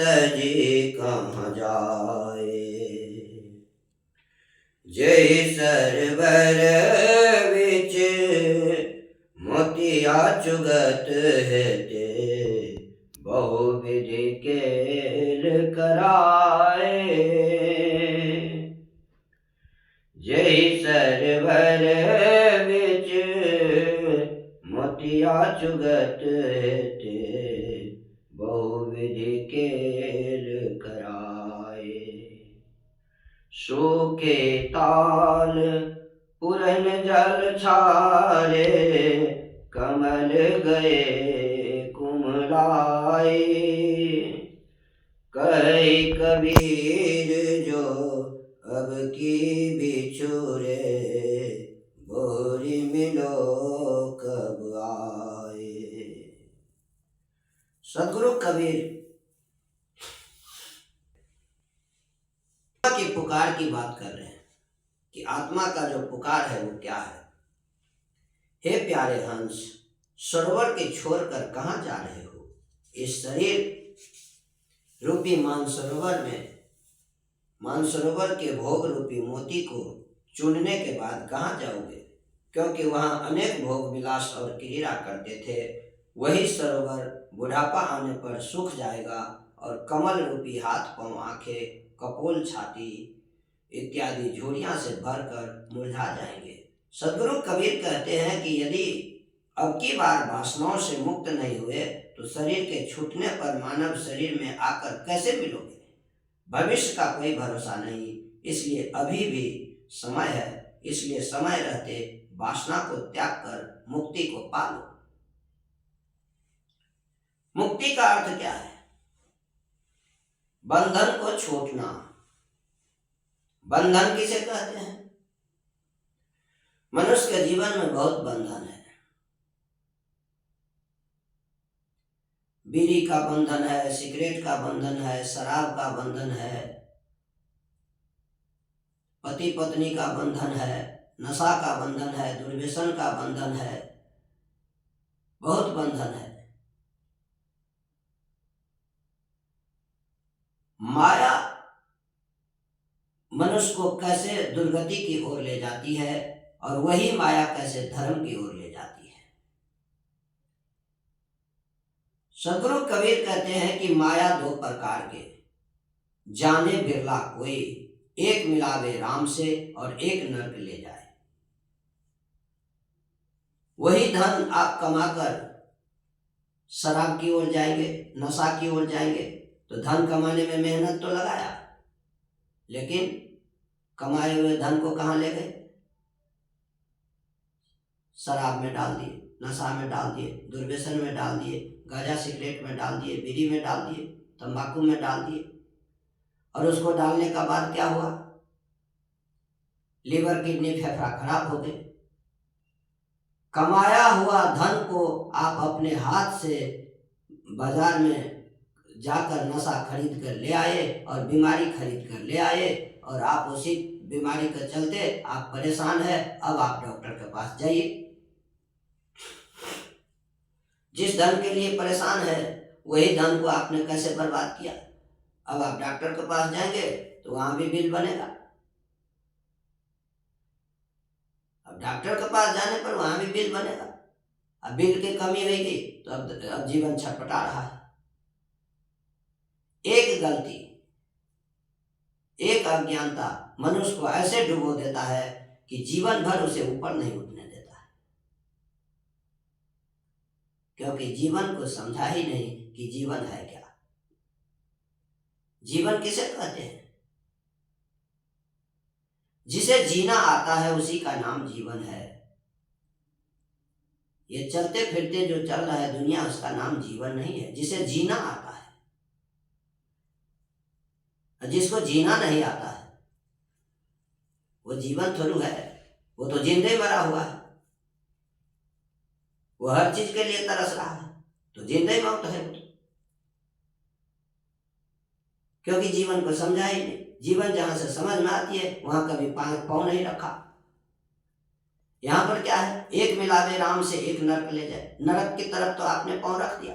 तजी कहाँ जाए। जय सरवर विच मोतिया चुगत हेते, बहुविधि केल कराए। जय सरवर विच मोतिया चुगत हेते, बहुविधि केल कराए। सूखे ताल पुरन जल छारे, कमल गए कुमलाए। कहे कबीर जो अब की बिछुरे, बोरी मिलो कब आए। सदगुरु कबीर की पुकार की बात कर रहे हैं कि आत्मा का जो पुकार है वो क्या है। हे प्यारे हंस, सरोवर के छोड़कर कहाँ जा रहे हो। इस शरीर रूपी मानसरोवर में, मानसरोवर के भोग रूपी मोती को चुनने के बाद कहाँ जाओगे, क्योंकि वहां अनेक भोग विलास और क्रीड़ा करते थे। वही सरोवर बुढ़ापा आने पर सूख जाएगा और कमल रूपी हाथ पांव आंखें कपोल छाती इत्यादि झुर्रियां से भरकर मुरझा जाएंगे। सदगुरु कबीर कहते हैं कि यदि अब की बार वासनाओं से मुक्त नहीं हुए तो शरीर के छूटने पर मानव शरीर में आकर कैसे मिलोगे। भविष्य का कोई भरोसा नहीं, इसलिए अभी भी समय है। इसलिए समय रहते वासना को त्याग कर मुक्ति को पा लो। मुक्ति का अर्थ क्या है। बंधन को छूटना। बंधन किसे कहते हैं। मनुष्य के जीवन में बहुत बंधन है। बीड़ी का बंधन है, सिगरेट का बंधन है, शराब का बंधन है, पति पत्नी का बंधन है, नशा का बंधन है, दुर्व्यसन का बंधन है, बहुत बंधन है। माया मनुष्य को कैसे दुर्गति की ओर ले जाती है और वही माया कैसे धर्म की ओर ले जाती है। सदगुरु कबीर कहते हैं कि माया दो प्रकार के, जाने बिरला कोई, एक मिलावे राम से और एक नरक ले जाए। वही धन आप कमाकर शराब की ओर जाएंगे, नशा की ओर जाएंगे, तो धन कमाने में मेहनत तो लगाया, लेकिन कमाए हुए धन को कहाँ ले गए। शराब में डाल दिए, नशा में डाल दिए, दुर्व्यसन में डाल दिए, गांजा सिगरेट में डाल दिए, बीड़ी में डाल दिए, तंबाकू में डाल दिए। और उसको डालने का बाद क्या हुआ, लीवर किडनी फेफड़ा खराब हो गए। कमाया हुआ धन को आप अपने हाथ से बाजार में जाकर नशा खरीद कर ले आए और बीमारी खरीद कर ले आए, और आप उसी बीमारी के चलते आप परेशान है। अब आप डॉक्टर के पास जाइए। जिस धन के लिए परेशान है वही धन को आपने कैसे बर्बाद किया। अब आप डॉक्टर के पास जाएंगे तो वहां भी बिल बनेगा। अब डॉक्टर के पास जाने पर वहां भी बिल बनेगा। अब बिल की कमी रहेगी तो अब जीवन छटपटा रहा है। एक गलती, एक अज्ञानता मनुष्य को ऐसे डुबो देता है कि जीवन भर उसे ऊपर नहीं उठने देता है, क्योंकि जीवन को समझा ही नहीं कि जीवन है क्या। जीवन किसे कहते हैं। जिसे जीना आता है उसी का नाम जीवन है। ये चलते फिरते जो चल रहा है दुनिया, उसका नाम जीवन नहीं है। जिसे जीना आता है, जिसको जीना नहीं आता है वो जीवन थोड़ू है, वो तो जिंदे मरा हुआ है। वो हर चीज के लिए तरस रहा है, तो जिंदे मौत है वो, क्योंकि जीवन को समझा ही नहीं। जीवन जहां से समझ में आती है वहां कभी पांव नहीं रखा। यहां पर क्या है, एक मिलावे राम से एक नरक ले जाए। नरक की तरफ तो आपने पांव रख दिया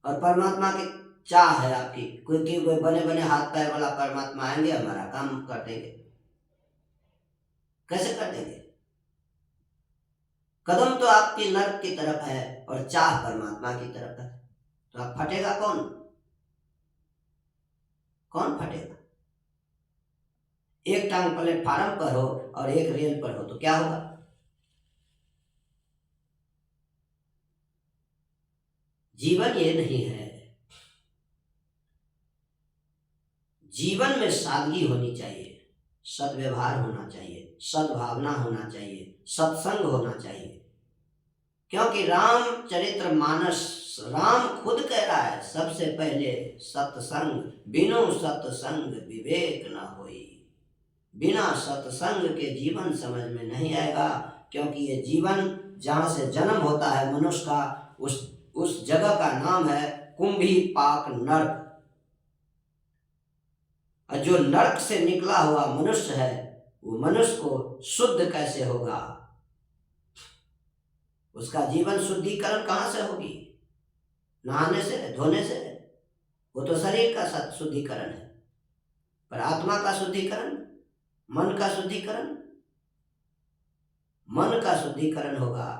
और परमात्मा की चाह है आपकी कोई बने बने हाथ पैर वाला परमात्मा आएंगे हमारा काम कर देंगे? कैसे कर देंगे? कदम तो आपकी नर्क की तरफ है और चाह परमात्मा की तरफ है, तो अब फटेगा कौन? कौन फटेगा? एक टांग प्लेटफार्म पर हो और एक रेल पर हो तो क्या होगा? जीवन ये नहीं है। जीवन में सादगी होनी चाहिए, सद्व्यवहार होना चाहिए, सद्भावना होना चाहिए, सत्संग होना चाहिए। क्योंकि रामचरितमानस राम खुद कह रहा है सबसे पहले सत्संग, बिनु सत्संग विवेक न होई। बिना सत्संग के जीवन समझ में नहीं आएगा, क्योंकि ये जीवन जहाँ से जन्म होता है मनुष्य का, उस जगह का नाम है कुंभी पाक नर्क। और जो नर्क से निकला हुआ मनुष्य है वो मनुष्य को शुद्ध कैसे होगा? उसका जीवन शुद्धिकरण कहाँ से होगी? नहाने से, धोने से? वो तो शरीर का शुद्धिकरण है, पर आत्मा का शुद्धिकरण, मन का शुद्धिकरण, मन का शुद्धिकरण होगा।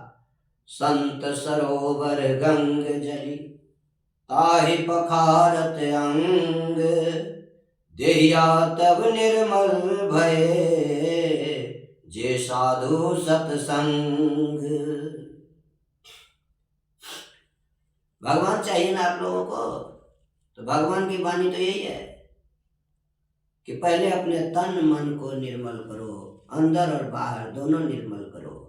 संत सरोवर गंग जली ताहि पखारत अंग, देहिया तब निर्मल भये जे साधु सत्संग। भगवान चाहिए ना आप लोगों को, तो भगवान की वाणी तो यही है कि पहले अपने तन मन को निर्मल करो, अंदर और बाहर दोनों निर्मल करो।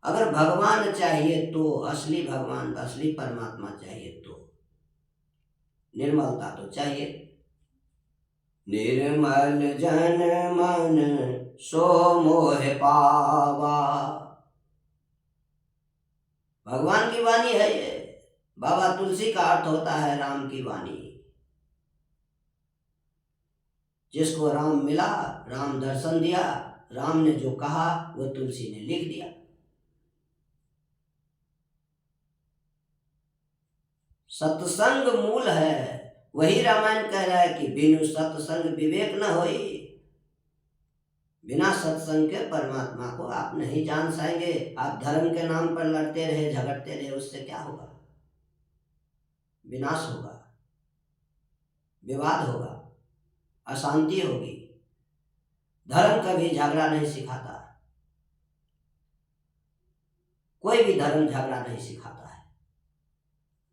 अगर भगवान चाहिए तो, असली भगवान, असली परमात्मा चाहिए तो निर्मलता तो चाहिए। निर्मल जन मन सो मोह पावा, भगवान की वाणी है ये। बाबा तुलसी का अर्थ होता है राम की वाणी। जिसको राम मिला, राम दर्शन दिया, राम ने जो कहा वो तुलसी ने लिख दिया। सत्संग मूल है। वही रामायण कह रहा है कि बिनु सत्संग विवेक न होई। बिना सत्संग के परमात्मा को आप नहीं जान पाएंगे। आप धर्म के नाम पर लड़ते रहे, झगड़ते रहे, उससे क्या होगा? विनाश होगा, विवाद होगा, अशांति होगी। धर्म कभी झगड़ा नहीं सिखाता, कोई भी धर्म झगड़ा नहीं सिखाता है।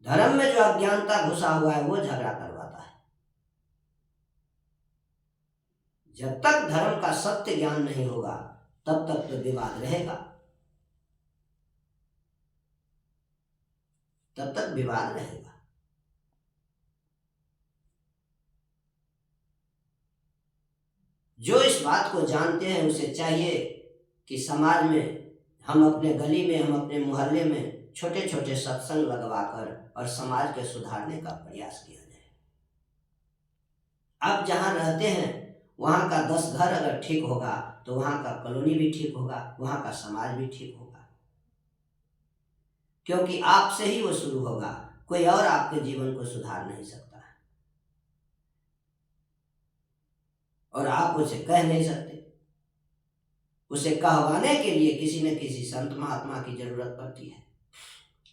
धर्म में जो अज्ञानता घुसा हुआ है वो झगड़ा करवाता है। जब तक धर्म का सत्य ज्ञान नहीं होगा तब तक तो विवाद रहेगा, तब तक विवाद रहेगा। जो इस बात को जानते हैं उसे चाहिए कि समाज में, हम अपने गली में, हम अपने मोहल्ले में छोटे छोटे सत्संग लगवाकर और समाज के सुधारने का प्रयास किया जाए। आप जहाँ रहते हैं वहाँ का 10 घर अगर ठीक होगा तो वहाँ का कॉलोनी भी ठीक होगा, वहाँ का समाज भी ठीक होगा। क्योंकि आपसे ही वो शुरू होगा, कोई और आपके जीवन को सुधार नहीं सकता है और आप उसे कह नहीं सकते। उसे कहवाने के लिए किसी न किसी संत महात्मा की जरूरत पड़ती है।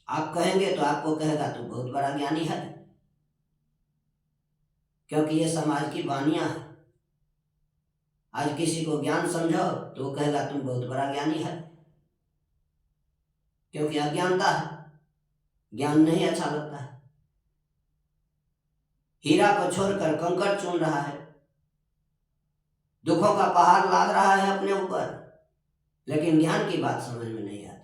आप कहेंगे तो आपको कहेगा तू बहुत बड़ा ज्ञानी है, क्योंकि ये समाज की वानियां है। आज किसी को ज्ञान समझाओ तो वो कहेगा तुम बहुत बड़ा ज्ञानी है, क्योंकि अज्ञानता है, ज्ञान नहीं अच्छा लगता है। हीरा को छोड़कर कंकड़ चुन रहा है, दुखों का पहाड़ लाद रहा है अपने ऊपर, लेकिन ज्ञान की बात समझ में नहीं आती।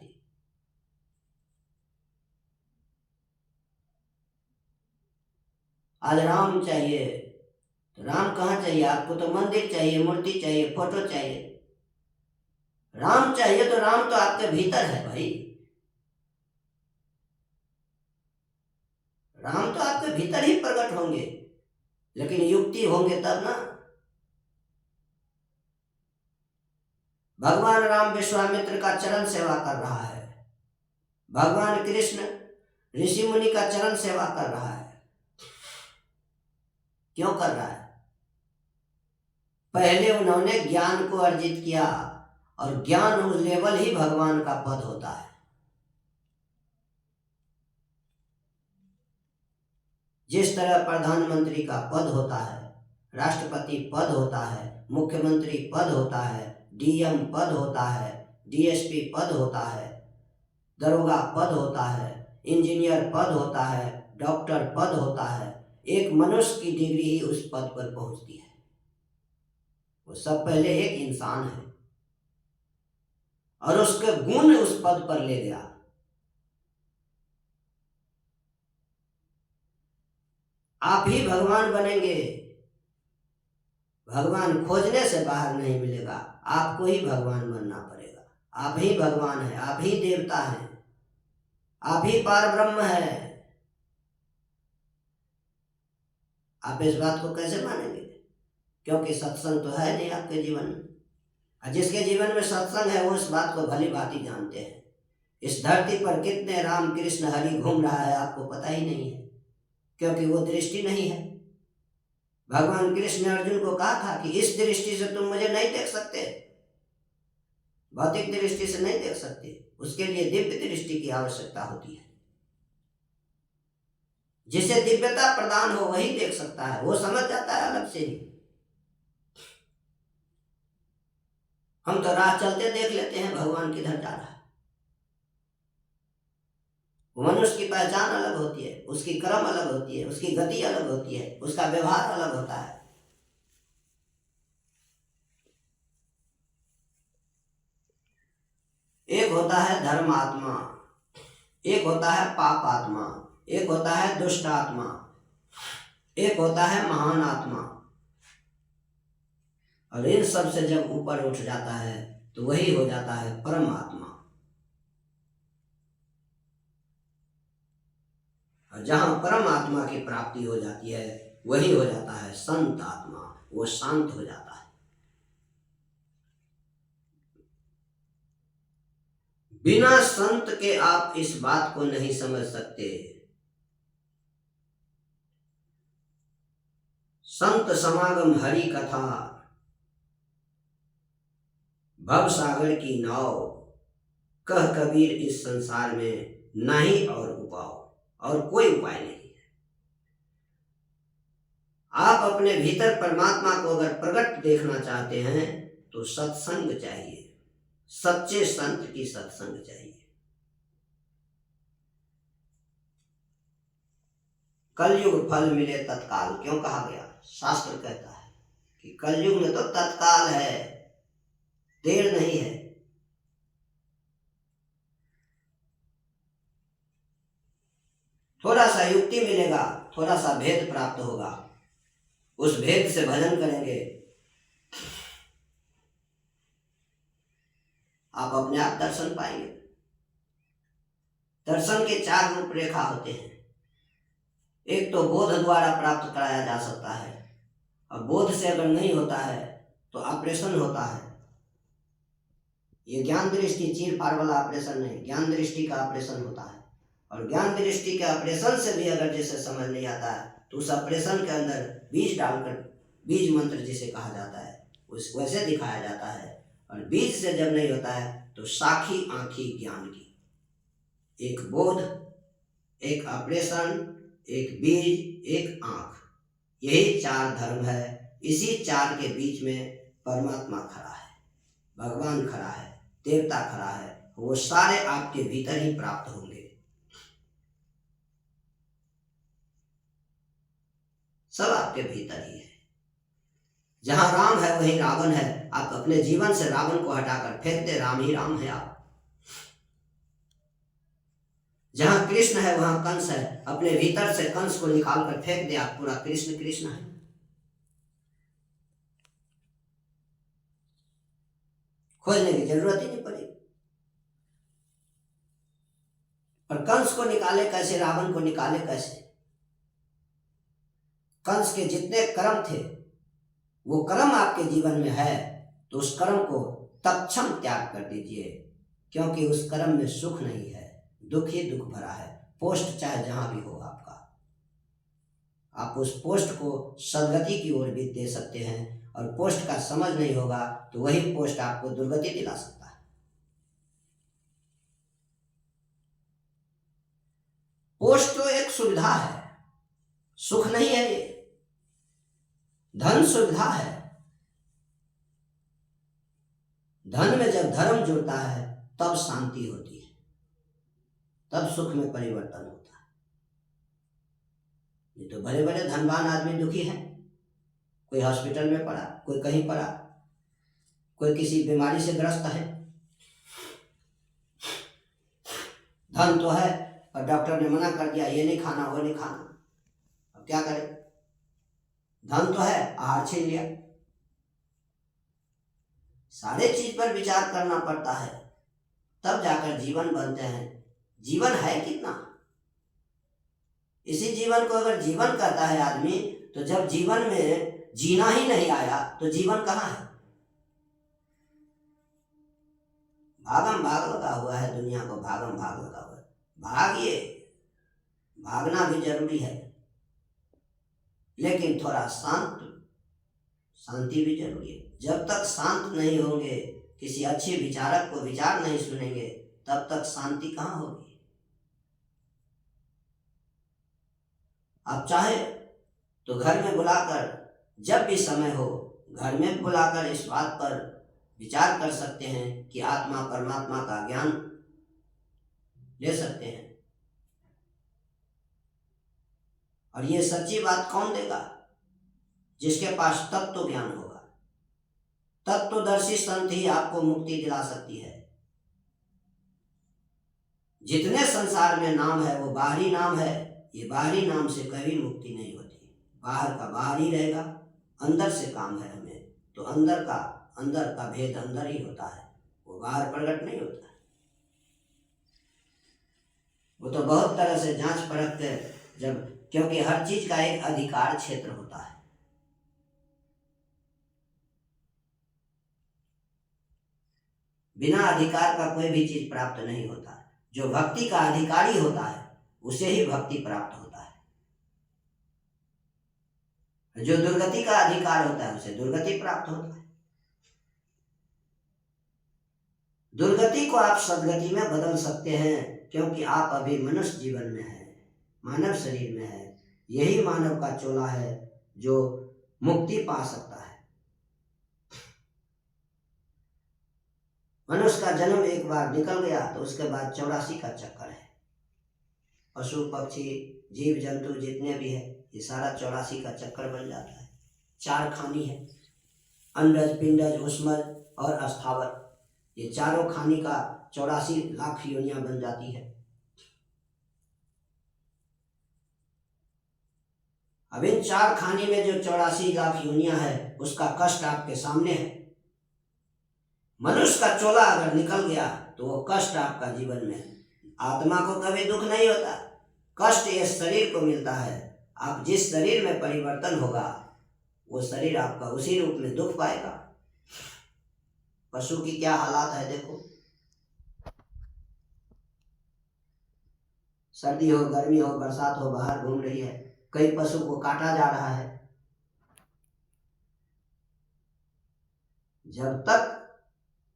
आज राम चाहिए तो राम कहाँ चाहिए आपको? तो मंदिर चाहिए, मूर्ति चाहिए, फोटो चाहिए। राम चाहिए तो राम तो आपके भीतर है भाई। राम तो आपके भीतर ही प्रकट होंगे, लेकिन युक्ति होंगे तब ना। भगवान राम विश्वामित्र का चरण सेवा कर रहा है, भगवान कृष्ण ऋषि मुनि का चरण सेवा कर रहा है, क्यों कर रहा है? पहले उन्होंने ज्ञान को अर्जित किया, और ज्ञान उस लेवल ही भगवान का पद होता है। जिस तरह प्रधानमंत्री का पद होता है, राष्ट्रपति पद होता है, मुख्यमंत्री पद होता है, डीएम पद होता है, डीएसपी पद होता है, दरोगा पद होता है, इंजीनियर पद होता है, डॉक्टर पद होता है, एक मनुष्य की डिग्री ही उस पद पर पहुंचती है। वो सब पहले एक इंसान है और उसके गुण उस पद पर ले गया। आप ही भगवान बनेंगे। भगवान खोजने से बाहर नहीं मिलेगा, आपको ही भगवान बनना पड़ेगा। आप ही भगवान है, आप ही देवता हैं, आप ही पार ब्रह्म है। आप इस बात को कैसे मानेंगे? क्योंकि सत्संग तो है नहीं आपके जीवन में। जिसके जीवन में सत्संग है वो इस बात को भली भांति जानते हैं। इस धरती पर कितने राम कृष्ण हरि घूम रहा है आपको पता ही नहीं है, क्योंकि वो दृष्टि नहीं है। भगवान कृष्ण ने अर्जुन को कहा था कि इस दृष्टि से तुम मुझे नहीं देख सकते, भौतिक दृष्टि से नहीं देख सकते, उसके लिए दिव्य दृष्टि की आवश्यकता होती है। जिसे दिव्यता प्रदान हो वही देख सकता है, वो समझ जाता है अलग से ही। हम तो राह चलते देख लेते हैं भगवान किधर जा रहा है। मनुष्य की पहचान अलग होती है, उसकी कर्म अलग होती है, उसकी गति अलग होती है, उसका व्यवहार अलग होता है। एक होता है धर्म आत्मा, एक होता है पाप आत्मा, एक होता है दुष्ट आत्मा, एक होता है महान आत्मा। और इन सब से जब ऊपर उठ जाता है तो वही हो जाता है परमात्मा। और जहां परमात्मा की प्राप्ति हो जाती है वही हो जाता है संत आत्मा, वो शांत हो जाता है। बिना संत के आप इस बात को नहीं समझ सकते। संत समागम हरि कथा, भव सागर की नाव, कह कबीर इस संसार में नहीं और उपाय, और कोई उपाय नहीं है। आप अपने भीतर परमात्मा को अगर प्रकट देखना चाहते हैं तो सत्संग चाहिए, सच्चे संत की सत्संग चाहिए। कलयुग फल मिले तत्काल क्यों कहा गया? शास्त्र कहता है कि कलयुग में तो तत्काल है, देर नहीं है। थोड़ा सा युक्ति मिलेगा, थोड़ा सा भेद प्राप्त होगा, उस भेद से भजन करेंगे, आप अपने आप दर्शन पाएंगे। दर्शन के 4 रूपरेखा होते हैं। एक तो बोध द्वारा प्राप्त कराया जा सकता है, और बोध से अगर नहीं होता है तो ऑपरेशन होता है। ये ज्ञान दृष्टि चीर फाड़ वाला ऑपरेशन नहीं, ज्ञान दृष्टि का ऑपरेशन होता है। और ज्ञान दृष्टि के ऑपरेशन से भी अगर जैसे समझ नहीं आता है तो उस ऑपरेशन के अंदर बीज डालकर, बीज मंत्र जिसे कहा जाता है, उस वैसे दिखाया जाता है। और बीज से जब नहीं होता है तो साखी आंखी ज्ञान की, एक बोध, एक ऑपरेशन, एक बीज, एक आंख, यही 4 धर्म है। इसी 4 के बीच में परमात्मा खड़ा है, भगवान खड़ा है, देवता खड़ा है। वो सारे आपके भीतर ही प्राप्त होंगे। सब आपके भीतर ही है। जहां राम है वहीं रावण है। आप अपने जीवन से रावण को हटाकर फेंक दे, राम ही राम है आप। जहां कृष्ण है वहां कंस है, अपने भीतर से कंस को निकाल कर फेंक दे, आप पूरा कृष्ण कृष्ण है। खोजने की जरूरत ही नहीं पड़ेगी। और कंस को निकाले कैसे, रावण को निकाले कैसे? कंस के जितने कर्म थे वो कर्म आपके जीवन में है तो उस कर्म को तत्क्षण त्याग कर दीजिए, क्योंकि उस कर्म में सुख नहीं है, दुख ही दुख भरा है। पोस्ट चाहे जहां भी हो आपका, आप उस पोस्ट को सदगति की ओर भी दे सकते हैं, और पोस्ट का समझ नहीं होगा तो वही पोस्ट आपको दुर्गति दिला सकता है। पोस्ट तो एक सुविधा है, सुख नहीं है ये। धन सुविधा है। धन में जब धर्म जुड़ता है तब शांति होती है, तब सुख में परिवर्तन होता है। ये तो बड़े बड़े धनवान आदमी दुखी हैं, कोई हॉस्पिटल में पड़ा, कोई कहीं पड़ा, कोई किसी बीमारी से ग्रस्त है। धन तो है और डॉक्टर ने मना कर दिया, ये नहीं खाना वो नहीं खाना, अब क्या करें? धन तो है, आहार छीन लिया। सारे चीज पर विचार करना पड़ता है, तब जाकर जीवन बनते हैं। जीवन है कितना? इसी जीवन को अगर जीवन कहता है आदमी, तो जब जीवन में जीना ही नहीं आया तो जीवन कहाँ है? भागम भाग लगा हुआ है, दुनिया को भागम भाग लगा हुआ है। भागिए, भागना भी जरूरी है, लेकिन थोड़ा शांति भी जरूरी है। जब तक शांत नहीं होंगे, किसी अच्छे विचारक को विचार नहीं सुनेंगे, तब तक शांति कहाँ होगी? आप चाहे तो घर में बुलाकर, जब भी समय हो घर में बुलाकर इस बात पर विचार कर सकते हैं कि आत्मा परमात्मा का ज्ञान ले सकते हैं। और ये सच्ची बात कौन देगा? जिसके पास तत्व ज्ञान होगा। तत्वदर्शी संत ही आपको मुक्ति दिला सकती है। जितने संसार में नाम है वो बाहरी नाम है। ये बाहरी नाम से कभी मुक्ति नहीं होती। बाहर का बाहर ही रहेगा, अंदर से काम है हमें, तो अंदर का भेद अंदर ही होता है, वो बाहर प्रकट नहीं होता है। वो तो बहुत तरह से जांच परख के, जब, क्योंकि हर चीज का एक अधिकार क्षेत्र होता है। बिना अधिकार का कोई भी चीज प्राप्त नहीं होता। जो भक्ति का अधिकारी होता है उसे ही भक्ति प्राप्त होता है। जो दुर्गति का अधिकार होता है उसे दुर्गति प्राप्त होता है। दुर्गति को आप सदगति में बदल सकते हैं, क्योंकि आप अभी मनुष्य जीवन में हैं, मानव शरीर में है। यही मानव का चोला है जो मुक्ति पा सकता है। मनुष्य का जन्म एक बार निकल गया तो उसके बाद 84 का चक्कर है। पशु पक्षी जीव जंतु जितने भी है, ये सारा 84 का चक्कर बन जाता है। 4 खानी है, अंडज पिंडज उष्मज और स्थावर। ये चारों खानी का 84 लाख योनियां बन जाती है। अब इन 4 खानी में जो 84 लाख योनियां है, उसका कष्ट आपके सामने है। मनुष्य का चोला अगर निकल गया तो वो कष्ट आपका जीवन में। आत्मा को कभी दुख नहीं होता, कष्ट इस शरीर को मिलता है। आप जिस शरीर में परिवर्तन होगा वो शरीर आपका उसी रूप में दुख पाएगा। पशु की क्या हालात है देखो, सर्दी हो गर्मी हो बरसात हो बाहर घूम रही है, कई पशु को काटा जा रहा है। जब तक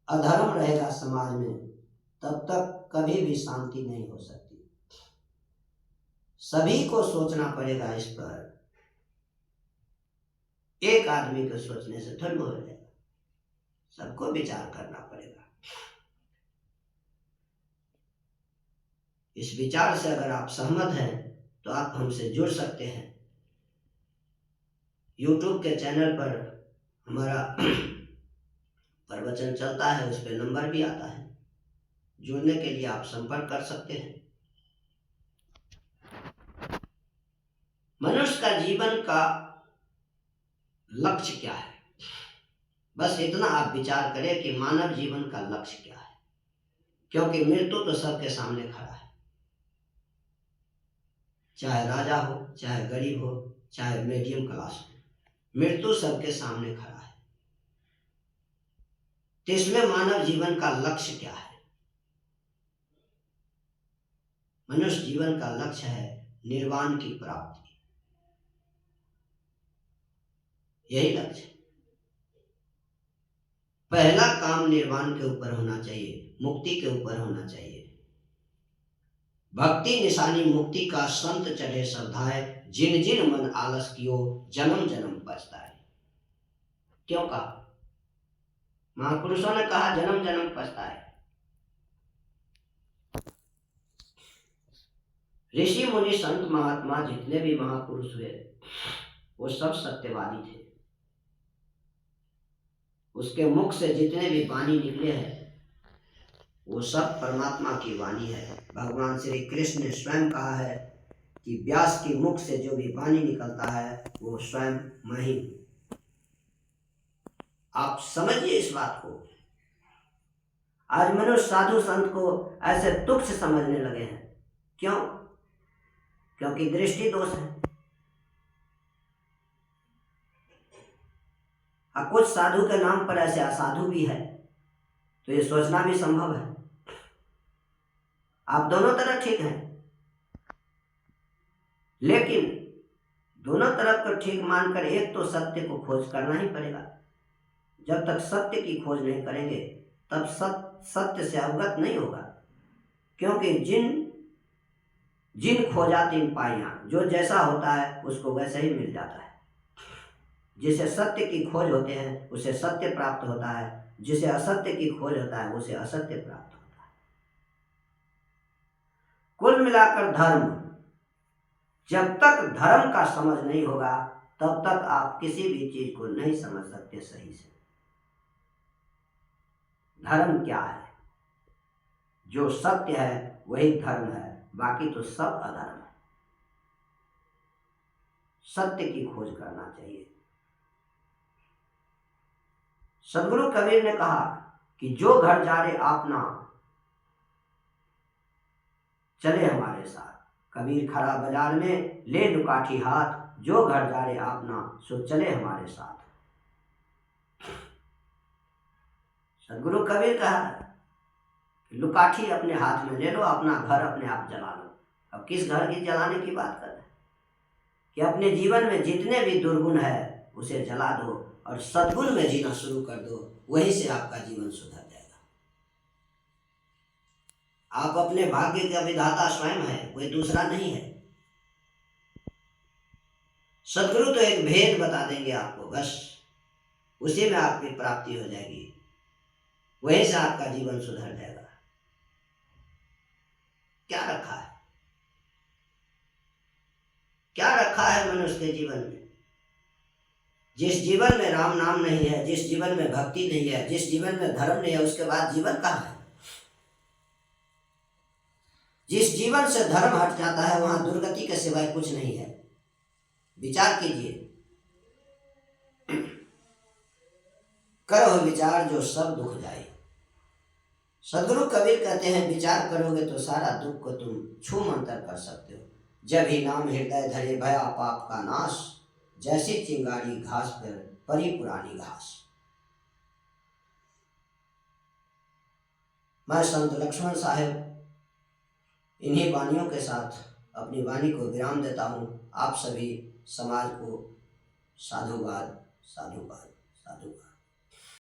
अधर्म रहेगा समाज में, तब तक कभी भी शांति नहीं हो सकती। सभी को सोचना पड़ेगा इस पर। एक आदमी को सोचने से थोड़ी हो जाएगा, सबको विचार करना पड़ेगा। इस विचार से अगर आप सहमत हैं तो आप हमसे जुड़ सकते हैं। YouTube के चैनल पर हमारा प्रवचन चलता है, उस पर नंबर भी आता है। जुड़ने के लिए आप संपर्क कर सकते हैं। मनुष्य का जीवन का लक्ष्य क्या है? बस इतना आप विचार करें कि मानव जीवन का लक्ष्य क्या है, क्योंकि मृत्यु तो सबके सामने खड़ा है। चाहे राजा हो, चाहे गरीब हो, चाहे मीडियम क्लास हो, मृत्यु सबके सामने खड़ा है। तो इसमें मानव जीवन का लक्ष्य क्या है? मनुष्य जीवन का लक्ष्य है निर्वाण की प्राप्ति। यही लक्ष्य। पहला काम निर्वाण के ऊपर होना चाहिए, मुक्ति के ऊपर होना चाहिए। भक्ति निशानी मुक्ति का संत चढ़े श्रद्धाए, जिन जिन मन आलस कियो जन्म जन्म पछताए। क्यों कहा? महापुरुषों ने कहा जन्म जन्म पछताए। ऋषि मुनि संत महात्मा जितने भी महापुरुष हुए वो सब सत्यवादी थे। उसके मुख से जितने भी वाणी निकले हैं वो सब परमात्मा की वाणी है। भगवान श्री कृष्ण ने स्वयं कहा है कि व्यास के मुख से जो भी वाणी निकलता है वो स्वयं मैं ही। आप समझिए इस बात को। आज मनुष्य साधु संत को ऐसे तुच्छ समझने लगे हैं। क्यों? क्योंकि दृष्टि दोष है। अब कुछ साधु के नाम पर ऐसे असाधु भी है, तो ये सोचना भी संभव है। आप दोनों तरफ ठीक हैं, लेकिन दोनों तरफ को ठीक मानकर एक तो सत्य को खोज करना ही पड़ेगा। जब तक सत्य की खोज नहीं करेंगे तब सत्य से अवगत नहीं होगा। क्योंकि जिन खोजा तीन पाइयां, जो जैसा होता है उसको वैसे ही मिल जाता है। जिसे सत्य की खोज होते हैं उसे सत्य प्राप्त होता है, जिसे असत्य की खोज होता है उसे असत्य प्राप्त होता है। कुल मिलाकर धर्म, जब तक धर्म का समझ नहीं होगा तब तक आप किसी भी चीज को नहीं समझ सकते सही से। धर्म क्या है? जो सत्य है वही धर्म है, बाकी तो सब अधर्म है। सत्य की खोज करना चाहिए। सदगुरु कबीर ने कहा कि जो घर जा रे आपना, चले हमारे साथ। कबीर खड़ा बाजार में ले दुकाठी हाथ, जो घर जा रे आपना सो चले हमारे साथ। सदगुरु कबीर कहा लुकाठी अपने हाथ में ले लो, अपना घर अपने आप जला लो। अब किस घर की जलाने की बात कर रहे हैं? कि अपने जीवन में जितने भी दुर्गुण है उसे जला दो और सद्गुण में जीना शुरू कर दो, वहीं से आपका जीवन सुधर जाएगा। आप अपने भाग्य का विधाता स्वयं है, कोई दूसरा नहीं है। सदगुरु तो एक भेद बता देंगे आपको, बस उसी में आपकी प्राप्ति हो जाएगी, वहीं से आपका जीवन सुधर जाएगा। क्या रखा है? क्या रखा है मनुष्य के जीवन में? जिस जीवन में राम नाम नहीं है, जिस जीवन में भक्ति नहीं है, जिस जीवन में धर्म नहीं है, उसके बाद जीवन कहाँ है? जिस जीवन से धर्म हट जाता है वहां दुर्गति के सिवाय कुछ नहीं है। विचार कीजिए। करो विचार जो सब दुख जाए। सदगुरु कबीर कहते हैं विचार करोगे तो सारा दुख को तुम छू मंतर कर सकते हो। जब ही नाम हृदय धरे भया पाप का नाश, जैसी चिंगारी घास पर परी पुरानी घास। मैं संत लक्ष्मण साहेब इन्हीं वाणियों के साथ अपनी वाणी को विराम देता हूँ। आप सभी समाज को साधुवाद, साधुवाद, साधुवाद।